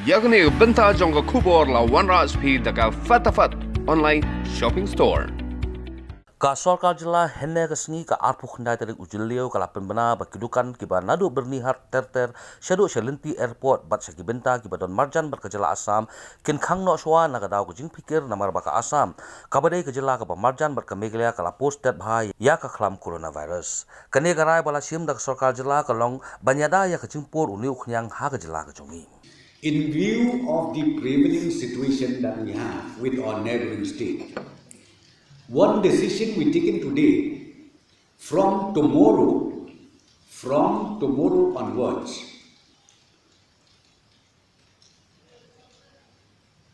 Yagni benta jonga khubor la wanra speed daga fatafat online shopping store. Ka Sorkar jela henne ka sengi ka arpu khandai tarik ujilio ka lapen bana ba Dukan ki ba nadu bernihat terter shadu Shilynter airport bat saki benta ki ba don marjan bat ka jela Assam kin Khang no swa na ka daw ka jing pikir namar ba ka Assam ka badai ka jela ka ba marjan bat ka Meghalaya ka la post dat bhai ya ka khlam coronavirus kane garai bala sim dak Sorkar jela ka long banyada ya ka jingpor uni ukhyang ha ka jela ka jongi. In view of the prevailing situation that we have with our neighboring state, one decision we taken today, from tomorrow onwards,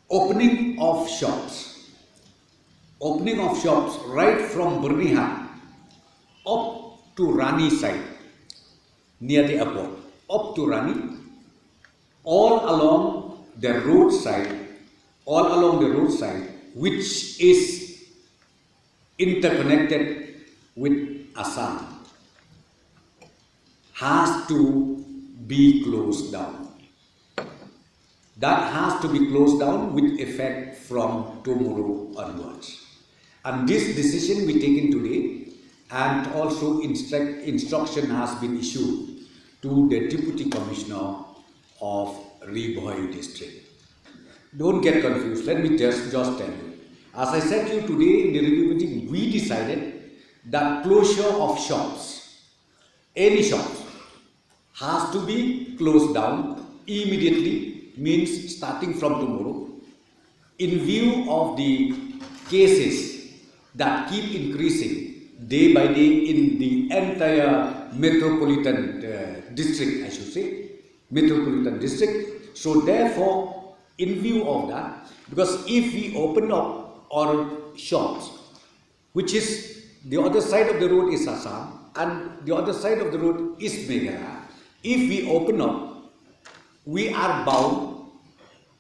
opening of shops right from Burnihat up to Rani side, near the airport, up to Rani, all along the roadside, which is interconnected with Assam, has to be closed down. That has to be closed down with effect from tomorrow onwards. And this decision we taken today, and also instruction has been issued to the Deputy Commissioner of RiKhasi district. Don't get confused. Let me just tell you. As I said to you today in the review meeting, we decided that closure of shops, any shops, has to be closed down immediately, means starting from tomorrow, in view of the cases that keep increasing day by day in the entire metropolitan district, I should say. Metropolitan district. So therefore, in view of that, because if we open up our shops, which is the other side of the road is Assam and the other side of the road is Meghalaya, if we open up, we are bound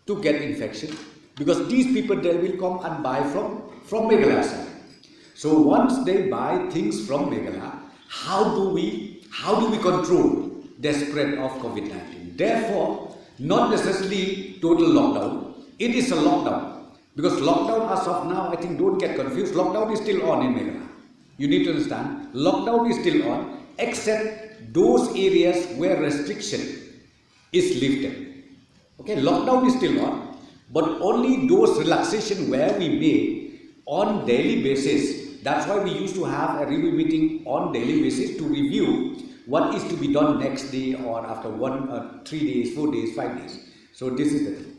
to get infection because these people they will come and buy from Meghalaya side. So once they buy things from Meghalaya, how do we control the spread of COVID-19? Therefore, not necessarily total lockdown. It is a lockdown. Because lockdown as of now, I think don't get confused, lockdown is still on in Meghalaya. You need to understand, lockdown is still on except those areas where restriction is lifted. Okay, lockdown is still on, but only those relaxation where we made on daily basis. That's why we used to have a review meeting on daily basis to review what is to be done next day or after 1 or 3 days, 4 days, 5 days. So this is the thing.